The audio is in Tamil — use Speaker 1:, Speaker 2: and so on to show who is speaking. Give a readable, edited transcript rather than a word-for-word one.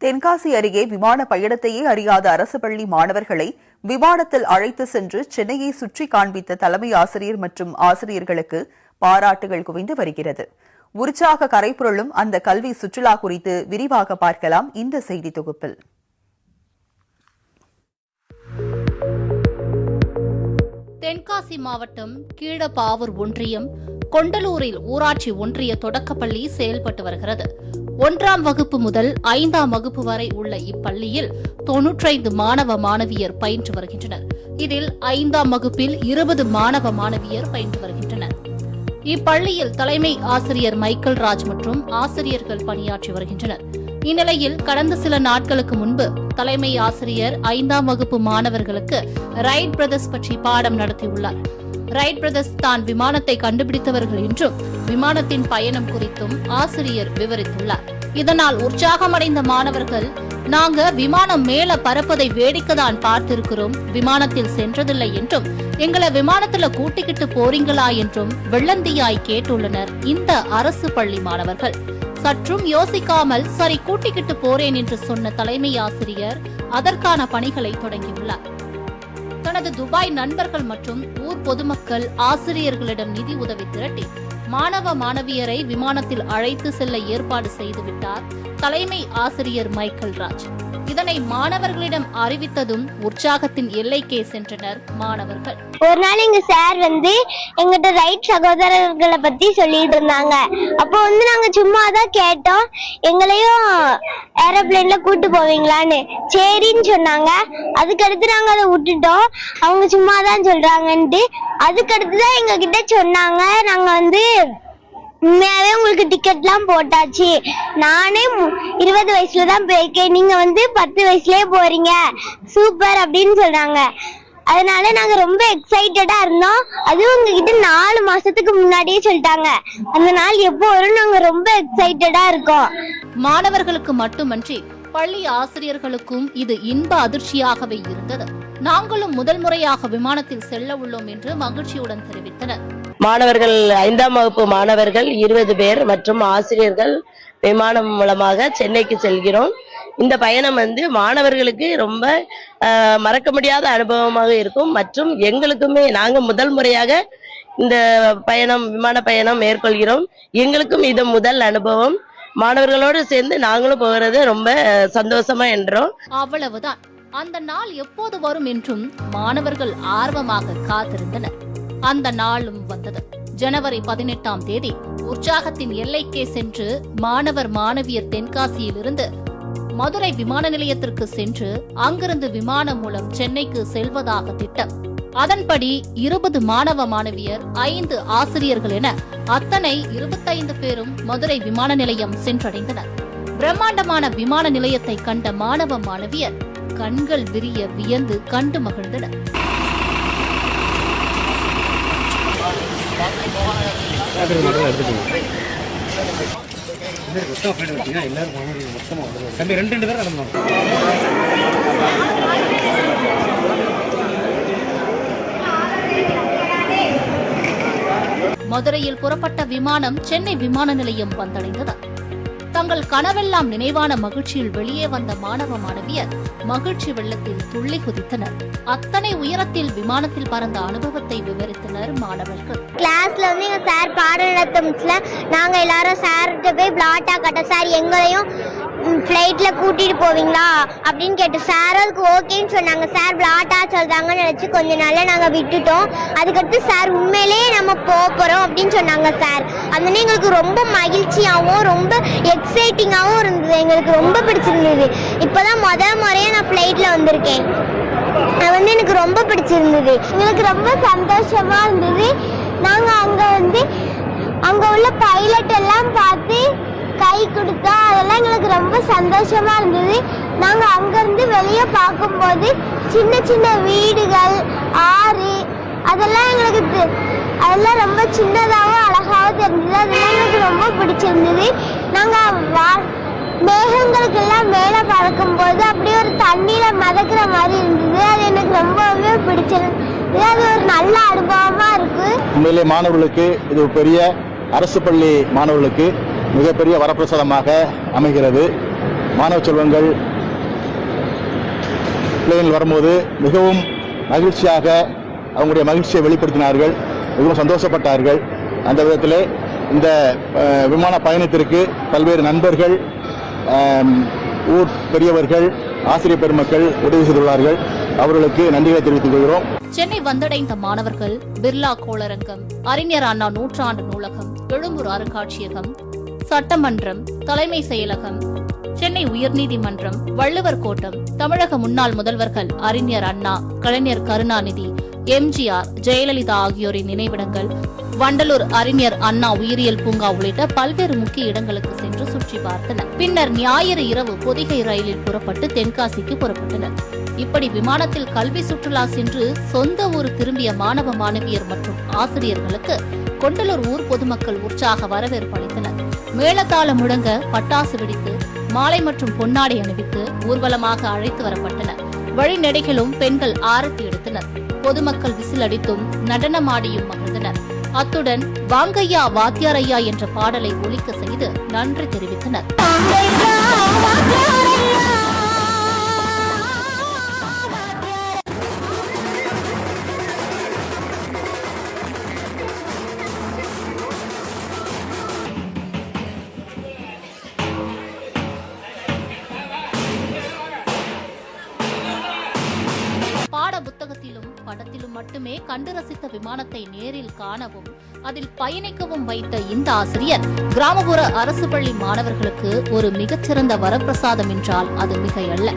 Speaker 1: தென்காசி அருகே விமான பயணத்தையே அறியாத அரசு பள்ளி மாணவர்களை விமானத்தில் அழைத்து சென்று சென்னையை சுற்றி காண்பித்த தலைமை ஆசிரியர் மற்றும் ஆசிரியர்களுக்கு பாராட்டுகள் குவிந்து வருகிறது. உற்சாக கரைபுரளும் அந்த கல்வி சுற்றுலா குறித்து விரிவாக பார்க்கலாம் இந்த செய்தி தொகுப்பில்.
Speaker 2: தென்காசி மாவட்டம் கீழப்பாவூர் ஒன்றியம் கொண்டலூரில் ஊராட்சி ஒன்றிய தொடக்கப்பள்ளி செயல்பட்டு வருகிறது. 1ஆம் வகுப்பு முதல் 5ஆம் வகுப்பு வரை உள்ள இப்பள்ளியில் 95 மாணவ மாணவியர் பயின்று வருகின்றனர். இதில் 5ஆம் வகுப்பில் 20 மாணவ மாணவியர் பயின்று வருகின்றனர். இப்பள்ளியில் தலைமை ஆசிரியர் மைக்கேல் ராஜ் மற்றும் ஆசிரியர்கள் பணியாற்றி வருகின்றனர். இந்நிலையில் கடந்த சில நாட்களுக்கு முன்பு தலைமை ஆசிரியர் 5ஆம் வகுப்பு மாணவர்களுக்கு ரைட் பிரதர்ஸ் பற்றி பாடம் நடத்தியுள்ளார். ரைட் பிரதர்ஸ் தான் விமானத்தை கண்டுபிடித்தவர்கள் என்றும் விமானத்தின் பயணம் குறித்தும் ஆசிரியர் விவரித்துள்ளார். இதனால் உற்சாகமடைந்த மாணவர்கள், நாங்க விமானம் மேல பறப்பதை வேடிக்கைதான் பார்த்திருக்கிறோம், விமானத்தில் சென்றதில்லை என்றும் எங்களை விமானத்துல கூட்டிக்கிட்டு போறீங்களா என்றும் வெள்ளந்தியாய் கேட்டுள்ளனர் இந்த அரசு பள்ளி மாணவர்கள். சற்றும் யோசிக்காமல் சரி கூட்டிக்கிட்டு போறேன் என்று சொன்ன தலைமை ஆசிரியர் அதற்கான பணிகளை தொடங்கியுள்ளார். தனது துபாய் நண்பர்கள் மற்றும் ஊர் பொதுமக்கள் ஆசிரியர்களிடம் நிதி உதவி திரட்டி மாணவ மாணவியரை விமானத்தில் அழைத்து செல்ல ஏற்பாடு செய்துவிட்டார் தலைமை ஆசிரியர் மைக்கேல் ராஜ். இதனை மாணவர்களிடம் அறிவித்ததும் உற்சாகத்தின் எல்லைக்கே சென்றனர் மாணவர்கள்.
Speaker 3: ஒரு நாள் எங்க சார் எங்கிட்ட ரைட் சகோதரர்களை பத்தி சொல்லிட்டு இருந்தாங்க. அப்போ நாங்க சும்மா தான் கேட்டோம், எங்களையும் ஏரோப்ளேன்ல கூட்டு போவீங்களான்னு. சரின்னு சொன்னாங்க. அதுக்கடுத்து நாங்க அதை விட்டுட்டோம், அவங்க சும்மா தான் சொல்றாங்கன்ட்டு. அதுக்கடுத்துதான் எங்க கிட்ட சொன்னாங்க, நாங்க உண்மையாவே உங்களுக்கு டிக்கெட்லாம் போட்டாச்சு, நானே 20 வயசுல தான் போயிருக்கேன், நீங்க 10 வயசுலயே போறீங்க, சூப்பர் அப்படின்னு சொல்றாங்க. அதனால நாங்க ரொம்ப எக்ஸைட்டடா இருந்தோம். அதுவும் உங்ககிட்ட 4 மாசத்துக்கு முன்னாடியே சொல்லிட்டாங்க. அந்த நாள் எப்போ வரும் நாங்க ரொம்ப எக்ஸைட்டடா இருக்கோம்.
Speaker 2: மாணவர்களுக்கு மட்டுமன்றி பள்ளி ஆசிரியர்களுக்கும் இது இன்ப அதிர்ச்சியாகவே இருந்தது. நாங்களும் முதல் முறையாக விமானத்தில் செல்ல உள்ளோம் என்று மகிழ்ச்சியுடன் தெரிவித்தனர்.
Speaker 4: மாணவர்கள் 5ஆம் வகுப்பு மாணவர்கள் 20 பேர் மற்றும் ஆசிரியர்கள் விமானம் மூலமாக சென்னைக்கு செல்கிறோம். இந்த பயணம் மாணவர்களுக்கு ரொம்ப மறக்க முடியாத அனுபவமாக இருக்கும். மற்றும் எங்களுக்குமே நாங்க முதல் முறையாக இந்த விமான பயணம் மேற்கொள்கிறோம். எங்களுக்கும் இது முதல் அனுபவம். மாணவர்களோடு சேர்ந்து நாங்களும் போகிறது ரொம்ப சந்தோஷமா என்றோம்.
Speaker 2: அவ்வளவுதான். அந்த நாள் எப்போது வரும் என்றும் மாணவர்கள் ஆர்வமாக காத்திருந்தனர். அந்த நாளும் வந்தது. ஜனவரி 18ஆம் தேதி உற்சாகத்தின் எல்லைக்கே சென்று மாணவர் மாணவியர் தென்காசியில் இருந்து மதுரை விமான நிலையத்திற்கு சென்று அங்கிருந்து விமானம் மூலம் சென்னைக்கு செல்வதாக திட்டம். அதன்படி 20 மாணவ மாணவியர் 5 ஆசிரியர்கள் என அத்தனை 25 பேரும் மதுரை விமான நிலையம் சென்றடைந்தனர். பிரம்மாண்டமான விமான நிலையத்தை கண்ட மாணவ மாணவியர் கண்கள் விரிய வியந்து கண்டு மகிழ்ந்தனர். மதுரையில் புறப்பட்ட விமானம் சென்னை விமான நிலையம் வந்தடைந்தது. தங்கள் கனவெல்லாம் நினைவான மகிழ்ச்சியில் வெளியே வந்த மாணவ மாணவியர் மகிழ்ச்சி வெள்ளத்தில் துள்ளி குதித்தனர். அத்தனை உயரத்தில் விமானத்தில் பறந்த அனுபவத்தை விவரித்தனர் மாணவர்கள்.
Speaker 3: கிளாஸ்ல எங்க சார் பாடம் நடத்தும்ல, நாங்க எல்லாரும் சார்கிட்ட போய் பிளாட்டா கட்ட, சார் எங்களையும் ஃப்ளைட்ல கூட்டிட்டு போவீங்களா அப்படின்னு கேட்டு சார் அதுக்கு ஓகேன்னு சொன்னாங்க. சார் பிளாட்டா சொல்றாங்கன்னு நினைச்சு கொஞ்ச நாள்ல நாங்க விட்டுட்டோம். அதுக்கடுத்து சார் உண்மையிலேயே நம்ம போறோம் அப்படின்னு சொன்னாங்க சார். அதனால எங்களுக்கு ரொம்ப மகிழ்ச்சியாகவும் ரொம்ப எக்ஸைட்டிங்காகவும் இருந்தது. எங்களுக்கு ரொம்ப பிடிச்சிருந்தது. இப்பதான் முதல் முறையா நான் ஃப்ளைட்ல வந்திருக்கேன். அது எனக்கு ரொம்ப பிடிச்சிருந்தது. எங்களுக்கு ரொம்ப சந்தோஷமா இருந்தது. நாங்க அங்க உள்ள பைலட் எல்லாம் பார்த்து கை கொடுத்தா அதெல்லாம் எங்களுக்கு ரொம்ப சந்தோஷமா இருந்தது. நாங்க அங்கிருந்து வெளியே பார்க்கும்போது சின்ன சின்ன வீடுகள், ஆறு, அதெல்லாம் ரொம்ப சின்னதாகவும் அழகாகவும் தெரிஞ்சது. அதெல்லாம் எங்களுக்கு ரொம்ப பிடிச்சிருந்தது. நாங்க மேகங்களுக்கு எல்லாம் மேல பறக்கும் போது அப்படியே ஒரு தண்ணியில மதக்கிற மாதிரி இருந்தது. அது எனக்கு ரொம்பவே பிடிச்சிருந்தது. அது ஒரு நல்ல அனுபவமா இருக்கு.
Speaker 5: உண்மையிலே மாணவர்களுக்கு இது பெரிய அரசு பள்ளி மாணவர்களுக்கு மிகப்பெரிய வரப்பிரசாதமாக அமைகிறது. மாணவ செல்வங்கள் பிளேனில் வரும்போது மிகவும் மகிழ்ச்சியாக அவங்களுடைய மகிழ்ச்சியை வெளிப்படுத்தினார்கள், மிகவும் சந்தோஷப்பட்டார்கள். அந்த விதத்திலே இந்த விமான பயணத்திற்கு பல்வேறு நண்பர்கள், ஊர் பெரியவர்கள், ஆசிரியர் பெருமக்கள் உதவி செய்துள்ளார்கள். அவர்களுக்கு நன்றிகளை தெரிவித்துக் கொள்கிறோம்.
Speaker 2: சென்னை வந்தடைந்த மாணவர்கள் பிர்லா கோளரங்கம், அறிஞர் அண்ணா நூற்றாண்டு நூலகம், எழும்பூர் அருங்காட்சியகம், சட்டமன்றம், தலைமை செயலகம், சென்னை உயர்நீதிமன்றம், வள்ளுவர் கோட்டம், தமிழக முன்னாள் முதல்வர்கள் அறிஞர் அண்ணா, கலைஞர் கருணாநிதி, எம்ஜிஆர், ஜெயலலிதா ஆகியோரின் நினைவிடங்கள், வண்டலூர் அறிஞர் அண்ணா உயிரியல் பூங்கா உள்ளிட்ட பல்வேறு முக்கிய இடங்களுக்கு சென்று சுற்றி பார்த்தனர். பின்னர் ஞாயிறு இரவு பொதிகை ரயிலில் புறப்பட்டு தென்காசிக்கு புறப்பட்டனர். இப்படி விமானத்தில் கல்வி சுற்றுலா சென்று சொந்த ஊர் திரும்பிய மாணவ மாணவியர் மற்றும் ஆசிரியர்களுக்கு கொண்டலூர் ஊர் பொதுமக்கள் உற்சாக வரவேற்பு அளித்தனர். மேளதாளம் முழங்க பட்டாசு வெடித்து மாலை மற்றும் பொன்னாடை அணிவித்து ஊர்வலமாக அழைத்து வரப்பட்டனர். வழிநெடுகிலும் பெண்கள் ஆரத்தி எடுத்தனர். பொதுமக்கள் விசில் அடித்தும் நடனமாடியும் மகிழ்ந்தனர். அத்துடன் வாங்கையா வாத்தியாரையா என்ற பாடலை ஒலிக்க செய்து நன்றி தெரிவித்தனர். பாட புத்தகத்திலும் படத்திலும் மட்டுமே கண்டு ரசித்த விமானத்தை நேரில் காணவும் அதில் பயணிக்கவும் வைத்த இந்த ஆசிரியர் கிராமப்புற அரசு பள்ளி மாணவர்களுக்கு ஒரு மிகச்சிறந்த வரப்பிரசாதம் என்றால் அது மிகையல்ல.